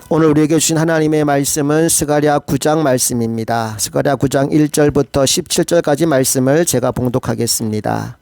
오늘 우리에게 주신 하나님의 말씀은 스가랴 9장 말씀입니다. 스가랴 9장 1절부터 17절까지 말씀을 제가 봉독하겠습니다.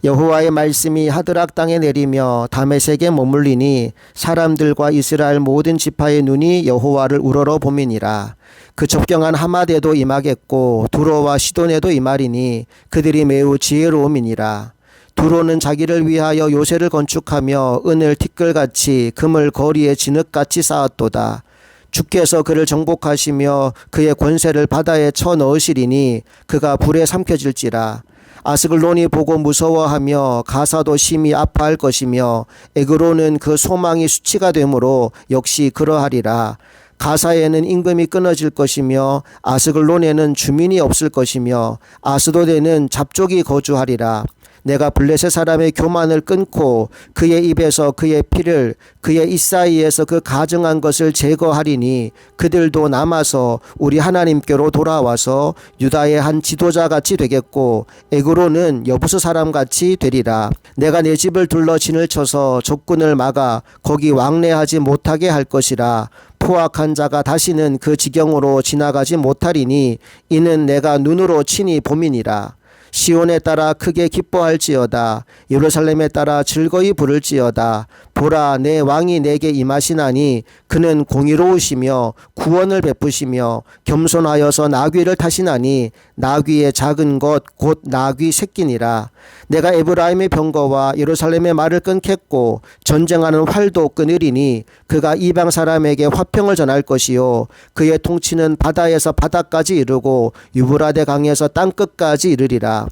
여호와의 말씀이 하드락 땅에 내리며 다메섹에 머물리니 사람들과 이스라엘 모든 지파의 눈이 여호와를 우러러 봄이니라. 그 접경한 하맛에도 임하겠고 두로와 시돈에도 임하리니 그들이 매우 지혜로움이니라. 두로는 자기를 위하여 요새를 건축하며 은을 티끌같이 금을 거리에 진흙같이 쌓았도다. 주께서 그를 정복하시며 그의 권세를 바다에 쳐넣으시리니 그가 불에 삼켜질지라. 아스글론이 보고 무서워하며 가사도 심히 아파할 것이며 에그로는 그 소망이 수치가 되므로 역시 그러하리라. 가사에는 임금이 끊어질 것이며 아스글론에는 주민이 없을 것이며 아스도데는 잡족이 거주하리라. 내가 블레셋 사람의 교만을 끊고 그의 입에서 그의 피를 그의 입 사이에서 그 가증한 것을 제거하리니 그들도 남아서 우리 하나님께로 돌아와서 유다의 한 지도자같이 되겠고 에그로는 여부스 사람같이 되리라. 내가 내 집을 둘러 진을 쳐서 적군을 막아 거기 왕래하지 못하게 할 것이라. 포악한 자가 다시는 그 지경으로 지나가지 못하리니 이는 내가 눈으로 친히 봄이니라. 시온에 따라 크게 기뻐할지어다. 예루살렘에 따라 즐거이 부를지어다. 보라, 내 왕이 내게 임하시나니 그는 공의로우시며 구원을 베푸시며 겸손하여서 나귀를 타시나니 나귀의 작은 것 곧 나귀 새끼니라. 내가 에브라임의 병거와 예루살렘의 말을 끊겠고 전쟁하는 활도 끊으리니 그가 이방 사람에게 화평을 전할 것이요 그의 통치는 바다에서 바다까지 이르고 유브라데 강에서 땅끝까지 이르리라.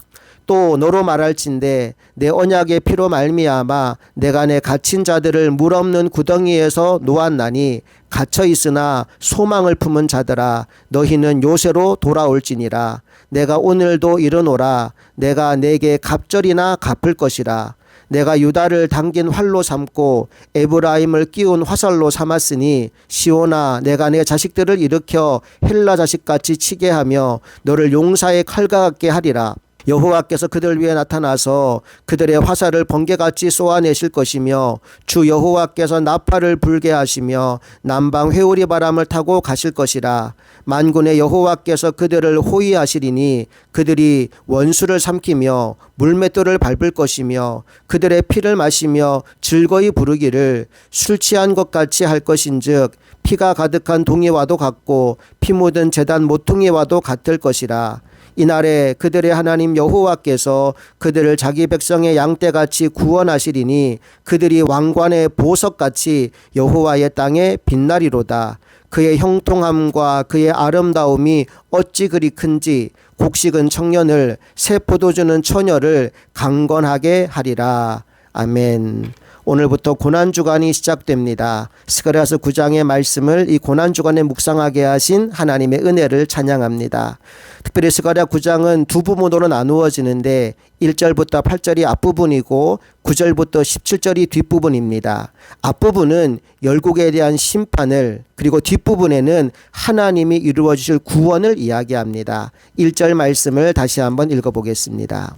또 너로 말할진대 내 언약의 피로 말미암아 내가 내 갇힌 자들을 물 없는 구덩이에서 놓았나니 갇혀 있으나 소망을 품은 자들아 너희는 요새로 돌아올지니라. 내가 오늘도 이르노라. 내가 내게 갑절이나 갚을 것이라. 내가 유다를 당긴 활로 삼고 에브라임을 끼운 화살로 삼았으니 시온아 내가 내 자식들을 일으켜 헬라 자식같이 치게 하며 너를 용사의 칼과 같게 하리라. 여호와께서 그들 위에 나타나서 그들의 화살을 번개같이 쏘아내실 것이며 주 여호와께서 나팔을 불게 하시며 남방 회오리 바람을 타고 가실 것이라. 만군의 여호와께서 그들을 호위하시리니 그들이 원수를 삼키며 물맷돌을 밟을 것이며 그들의 피를 마시며 즐거이 부르기를 술 취한 것 같이 할 것인즉 피가 가득한 동이와도 같고 피 묻은 제단 모퉁이와도 같을 것이라. 이날에 그들의 하나님 여호와께서 그들을 자기 백성의 양떼같이 구원하시리니 그들이 왕관의 보석같이 여호와의 땅에 빛나리로다. 그의 형통함과 그의 아름다움이 어찌 그리 큰지 곡식은 청년을 새 포도주는 처녀를 강건하게 하리라. 아멘. 오늘부터 고난주간이 시작됩니다. 스가랴서 9장의 말씀을 이 고난주간에 묵상하게 하신 하나님의 은혜를 찬양합니다. 특별히 스가랴 9장은 두 부분으로 나누어지는데 1절부터 8절이 앞부분이고 9절부터 17절이 뒷부분입니다. 앞부분은 열국에 대한 심판을 그리고 뒷부분에는 하나님이 이루어 주실 구원을 이야기합니다. 1절 말씀을 다시 한번 읽어보겠습니다.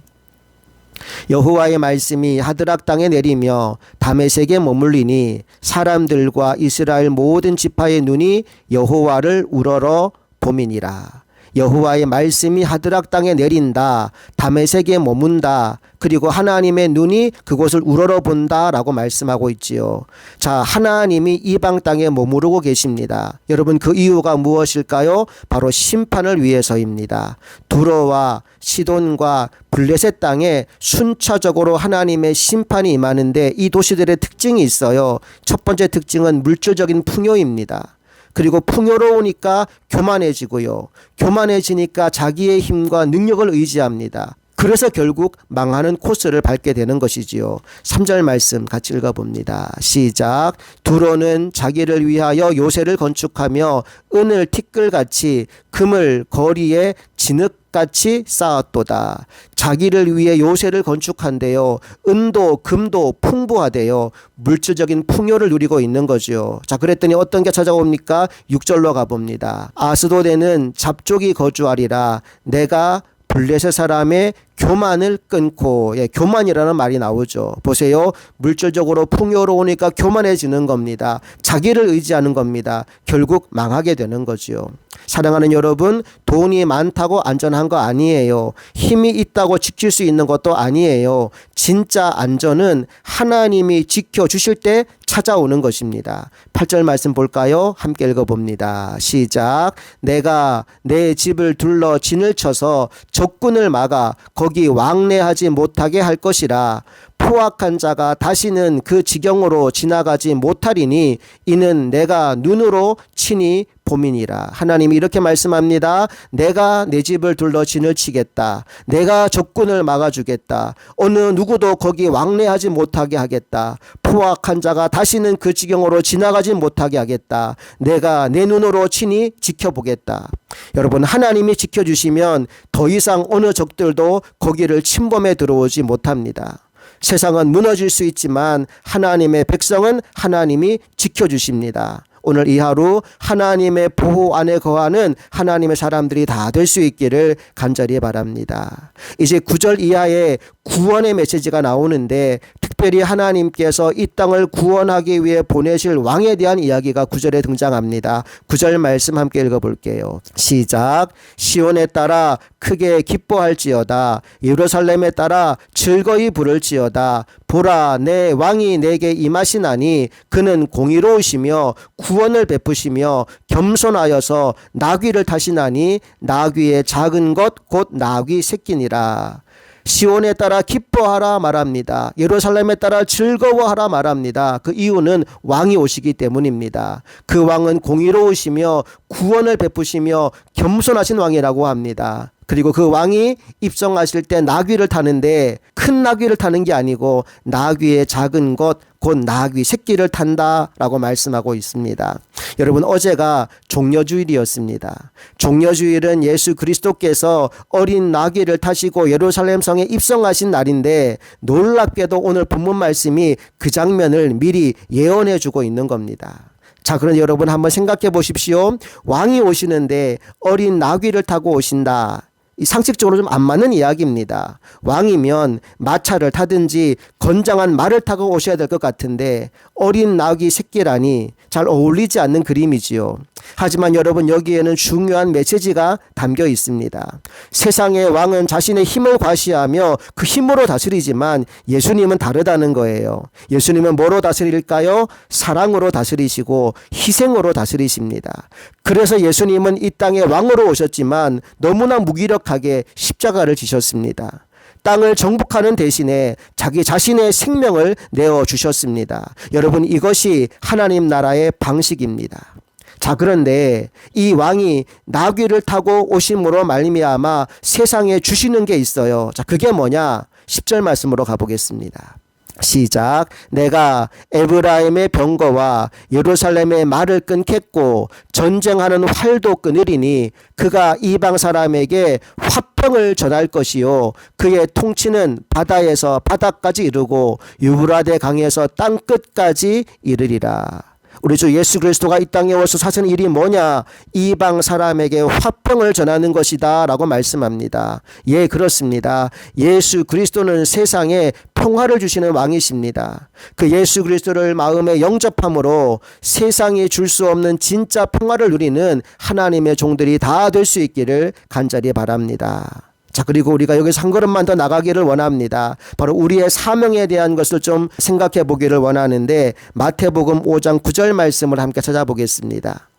여호와의 말씀이 하드락 땅에 내리며 다메섹에 머물리니 사람들과 이스라엘 모든 지파의 눈이 여호와를 우러러 봄이니라. 여호와의 말씀이 하드락 땅에 내린다. 다메섹에 머문다. 그리고 하나님의 눈이 그곳을 우러러 본다라고 말씀하고 있지요. 자, 하나님이 이방 땅에 머무르고 계십니다. 여러분 그 이유가 무엇일까요? 바로 심판을 위해서입니다. 두로와 시돈과 블레셋 땅에 순차적으로 하나님의 심판이 임하는데 이 도시들의 특징이 있어요. 첫 번째 특징은 물질적인 풍요입니다. 그리고 풍요로우니까 교만해지고요. 교만해지니까 자기의 힘과 능력을 의지합니다. 그래서 결국 망하는 코스를 밟게 되는 것이지요. 3절 말씀 같이 읽어봅니다. 시작. 두로는 자기를 위하여 요새를 건축하며 은을 티끌같이 금을 거리에 진흙같이 쌓았도다. 자기를 위해 요새를 건축한대요. 은도 금도 풍부하대요. 물질적인 풍요를 누리고 있는 거죠. 자, 그랬더니 어떤 게 찾아옵니까? 6절로 가봅니다. 아스도데는 잡족이 거주하리라. 내가 블레셋 사람의 교만을 끊고, 교만이라는 말이 나오죠. 보세요. 물질적으로 풍요로우니까 교만해지는 겁니다. 자기를 의지하는 겁니다. 결국 망하게 되는 거죠. 사랑하는 여러분, 돈이 많다고 안전한 거 아니에요. 힘이 있다고 지킬 수 있는 것도 아니에요. 진짜 안전은 하나님이 지켜주실 때 찾아오는 것입니다. 8절 말씀 볼까요? 함께 읽어봅니다. 시작. 내가 내 집을 둘러 진을 쳐서 적군을 막아 거기 왕래하지 못하게 할 것이라. 포악한 자가 다시는 그 지경으로 지나가지 못하리니 이는 내가 눈으로 친히 봄이니라. 하나님이 이렇게 말씀합니다. 내가 내 집을 둘러 진을 치겠다. 내가 적군을 막아주겠다. 어느 누구도 거기 왕래하지 못하게 하겠다. 포악한 자가 다시는 그 지경으로 지나가지 못하게 하겠다. 내가 내 눈으로 친히 지켜보겠다. 여러분, 하나님이 지켜주시면 더 이상 어느 적들도 거기를 침범해 들어오지 못합니다. 세상은 무너질 수 있지만 하나님의 백성은 하나님이 지켜주십니다. 오늘 이 하루 하나님의 보호 안에 거하는 하나님의 사람들이 다 될 수 있기를 간절히 바랍니다. 이제 9절 이하에 구원의 메시지가 나오는데 특별히 하나님께서 이 땅을 구원하기 위해 보내실 왕에 대한 이야기가 9절에 등장합니다. 9절 말씀 함께 읽어볼게요. 시작. 시온에 따라 크게 기뻐할지어다. 예루살렘에 따라 즐거이 부를지어다. 보라, 내 왕이 내게 임하시나니 그는 공의로우시며 구원을 베푸시며 겸손하여서 나귀를 타시나니 나귀의 작은 것 곧 나귀 새끼니라. 시온에 따라 기뻐하라 말합니다. 예루살렘에 따라 즐거워하라 말합니다. 그 이유는 왕이 오시기 때문입니다. 그 왕은 공의로우시며 구원을 베푸시며 겸손하신 왕이라고 합니다. 그리고 그 왕이 입성하실 때 나귀를 타는데 큰 나귀를 타는 게 아니고 나귀의 작은 것 곧 나귀 새끼를 탄다라고 말씀하고 있습니다. 여러분, 어제가 종려주일이었습니다. 종려주일은 예수 그리스도께서 어린 나귀를 타시고 예루살렘 성에 입성하신 날인데 놀랍게도 오늘 본문 말씀이 그 장면을 미리 예언해 주고 있는 겁니다. 자, 그럼 여러분 한번 생각해 보십시오. 왕이 오시는데 어린 나귀를 타고 오신다. 이 상식적으로 좀 안 맞는 이야기입니다. 왕이면 마차를 타든지 건장한 말을 타고 오셔야 될 것 같은데 어린 나귀 새끼라니 잘 어울리지 않는 그림이지요. 하지만 여러분, 여기에는 중요한 메시지가 담겨 있습니다. 세상의 왕은 자신의 힘을 과시하며 그 힘으로 다스리지만 예수님은 다르다는 거예요. 예수님은 뭐로 다스릴까요? 사랑으로 다스리시고 희생으로 다스리십니다. 그래서 예수님은 이 땅에 왕으로 오셨지만 너무나 무기력하게 십자가를 지셨습니다. 땅을 정복하는 대신에 자기 자신의 생명을 내어주셨습니다. 여러분, 이것이 하나님 나라의 방식입니다. 자, 그런데 이 왕이 나귀를 타고 오심으로 말미암아 세상에 주시는 게 있어요. 자, 그게 뭐냐? 10절 말씀으로 가보겠습니다. 시작. 내가 에브라임의 병거와 예루살렘의 말을 끊겠고 전쟁하는 활도 끊으리니 그가 이방 사람에게 화평을 전할 것이요 그의 통치는 바다에서 바다까지 이르고 유브라데 강에서 땅 끝까지 이르리라. 우리 주 예수 그리스도가 이 땅에 와서 하신 일이 뭐냐? 이방 사람에게 화평을 전하는 것이다 라고 말씀합니다. 예, 그렇습니다. 예수 그리스도는 세상에 평화를 주시는 왕이십니다. 그 예수 그리스도를 마음에 영접함으로 세상이 줄 수 없는 진짜 평화를 누리는 하나님의 종들이 다 될 수 있기를 간절히 바랍니다. 자, 그리고 우리가 여기서 한 걸음만 더 나가기를 원합니다. 바로 우리의 사명에 대한 것을 좀 생각해 보기를 원하는데 마태복음 5장 9절 말씀을 함께 찾아보겠습니다.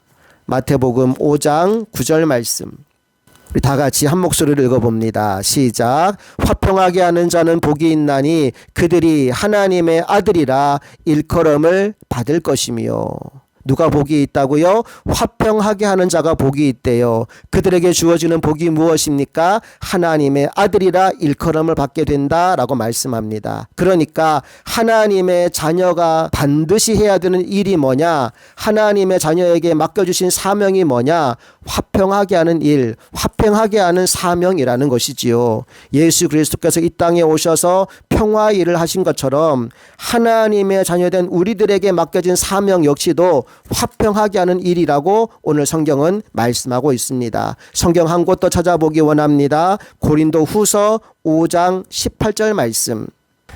마태복음 5장 9절 말씀. 우리 다 같이 한 목소리를 읽어봅니다. 시작. 화평하게 하는 자는 복이 있나니 그들이 하나님의 아들이라 일컬음을 받을 것이며. 누가 복이 있다고요? 화평하게 하는 자가 복이 있대요. 그들에게 주어지는 복이 무엇입니까? 하나님의 아들이라 일컬음을 받게 된다라고 말씀합니다. 그러니까 하나님의 자녀가 반드시 해야 되는 일이 뭐냐? 하나님의 자녀에게 맡겨주신 사명이 뭐냐? 화평하게 하는 일, 화평하게 하는 사명이라는 것이지요. 예수 그리스도께서 이 땅에 오셔서 평화 일을 하신 것처럼 하나님의 자녀된 우리들에게 맡겨진 사명 역시도 화평하게 하는 일이라고 오늘 성경은 말씀하고 있습니다. 성경 한 곳 더 찾아보기 원합니다. 고린도후서 5장 18절 말씀.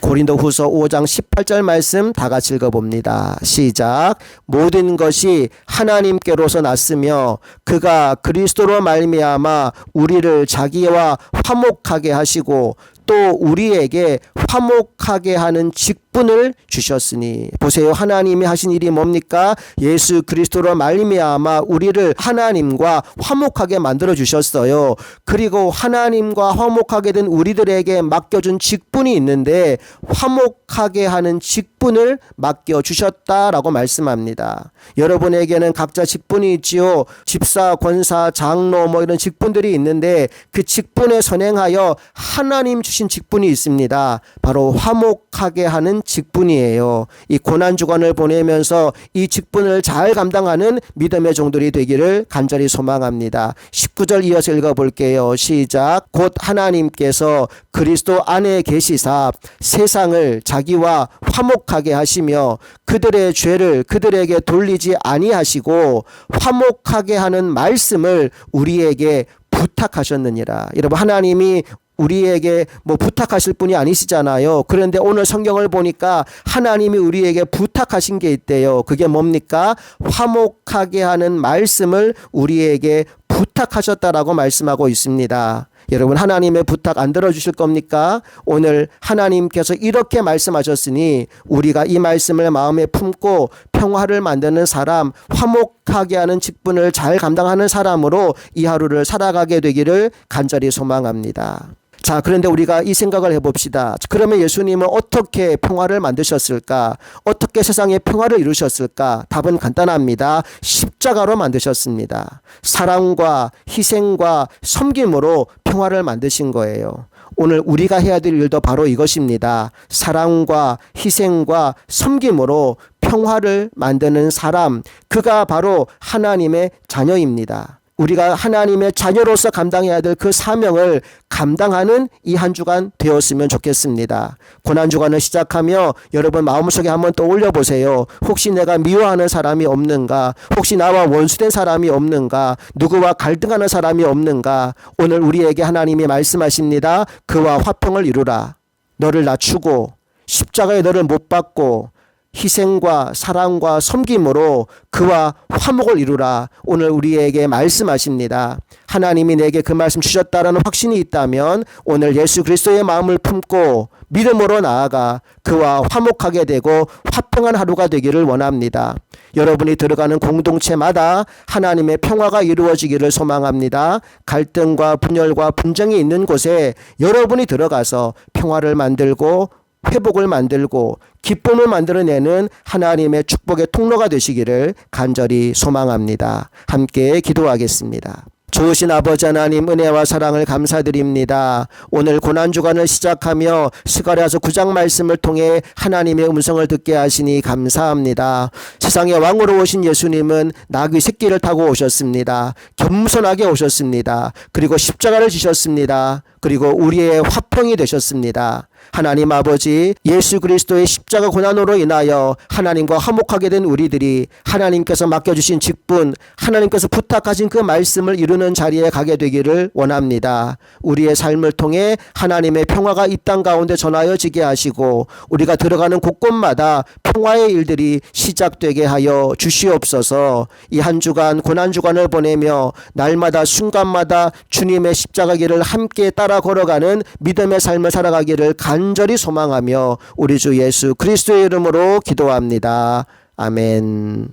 고린도후서 5장 18절 말씀 다 같이 읽어봅니다. 시작. 모든 것이 하나님께로서 났으며 그가 그리스도로 말미암아 우리를 자기와 화목하게 하시고 또 우리에게 화목하게 하는 직분을 주셨으니. 보세요. 하나님이 하신 일이 뭡니까? 예수 그리스도로 말미암아 우리를 하나님과 화목하게 만들어 주셨어요. 그리고 하나님과 화목하게 된 우리들에게 맡겨준 직분이 있는데 화목하게 하는 직분을 맡겨주셨다라고 말씀합니다. 여러분에게는 각자 직분이 있지요. 집사, 권사, 장로 뭐 이런 직분들이 있는데 그 직분에 선행하여 하나님 주신 직분이 있습니다. 바로 화목하게 하는 직분이에요. 이 고난주간을 보내면서 이 직분을 잘 감당하는 믿음의 종들이 되기를 간절히 소망합니다. 19절 이어서 읽어볼게요. 시작. 곧 하나님께서 그리스도 안에 계시사 세상을 자기와 화목하게 하시며 그들의 죄를 그들에게 돌리지 아니하시고 화목하게 하는 말씀을 우리에게 부탁하셨느니라. 여러분, 하나님이 우리에게 뭐 부탁하실 분이 아니시잖아요. 그런데 오늘 성경을 보니까 하나님이 우리에게 부탁하신 게 있대요. 그게 뭡니까? 화목하게 하는 말씀을 우리에게 부탁하셨다라고 말씀하고 있습니다. 여러분, 하나님의 부탁 안 들어주실 겁니까? 오늘 하나님께서 이렇게 말씀하셨으니 우리가 이 말씀을 마음에 품고 평화를 만드는 사람, 화목하게 하는 직분을 잘 감당하는 사람으로 이 하루를 살아가게 되기를 간절히 소망합니다. 자, 그런데 우리가 이 생각을 해봅시다. 그러면 예수님은 어떻게 평화를 만드셨을까? 어떻게 세상에 평화를 이루셨을까? 답은 간단합니다. 십자가로 만드셨습니다. 사랑과 희생과 섬김으로 평화를 만드신 거예요. 오늘 우리가 해야 될 일도 바로 이것입니다. 사랑과 희생과 섬김으로 평화를 만드는 사람, 그가 바로 하나님의 자녀입니다. 우리가 하나님의 자녀로서 감당해야 될 그 사명을 감당하는 이 한 주간 되었으면 좋겠습니다. 고난주간을 시작하며 여러분 마음속에 한번 떠올려 보세요. 혹시 내가 미워하는 사람이 없는가? 혹시 나와 원수된 사람이 없는가? 누구와 갈등하는 사람이 없는가? 오늘 우리에게 하나님이 말씀하십니다. 그와 화평을 이루라. 너를 낮추고 십자가에 너를 못 박고 희생과 사랑과 섬김으로 그와 화목을 이루라. 오늘 우리에게 말씀하십니다. 하나님이 내게 그 말씀 주셨다라는 확신이 있다면 오늘 예수 그리스도의 마음을 품고 믿음으로 나아가 그와 화목하게 되고 화평한 하루가 되기를 원합니다. 여러분이 들어가는 공동체마다 하나님의 평화가 이루어지기를 소망합니다. 갈등과 분열과 분쟁이 있는 곳에 여러분이 들어가서 평화를 만들고 회복을 만들고 기쁨을 만들어내는 하나님의 축복의 통로가 되시기를 간절히 소망합니다. 함께 기도하겠습니다. 좋으신 아버지 하나님, 은혜와 사랑을 감사드립니다. 오늘 고난주간을 시작하며 스가랴서 9장 말씀을 통해 하나님의 음성을 듣게 하시니 감사합니다. 세상의 왕으로 오신 예수님은 나귀 새끼를 타고 오셨습니다. 겸손하게 오셨습니다. 그리고 십자가를 지셨습니다. 그리고 우리의 화평이 되셨습니다. 하나님 아버지, 예수 그리스도의 십자가 고난으로 인하여 하나님과 화목하게 된 우리들이 하나님께서 맡겨주신 직분, 하나님께서 부탁하신 그 말씀을 이루는 자리에 가게 되기를 원합니다. 우리의 삶을 통해 하나님의 평화가 이 땅 가운데 전하여지게 하시고 우리가 들어가는 곳곳마다 평화의 일들이 시작되게 하여 주시옵소서. 이 한 주간 고난주간을 보내며 날마다 순간마다 주님의 십자가 길을 함께 따라 걸어가는 믿음의 삶을 살아가기를 간절히 소망하며 우리 주 예수 그리스도의 이름으로 기도합니다. 아멘.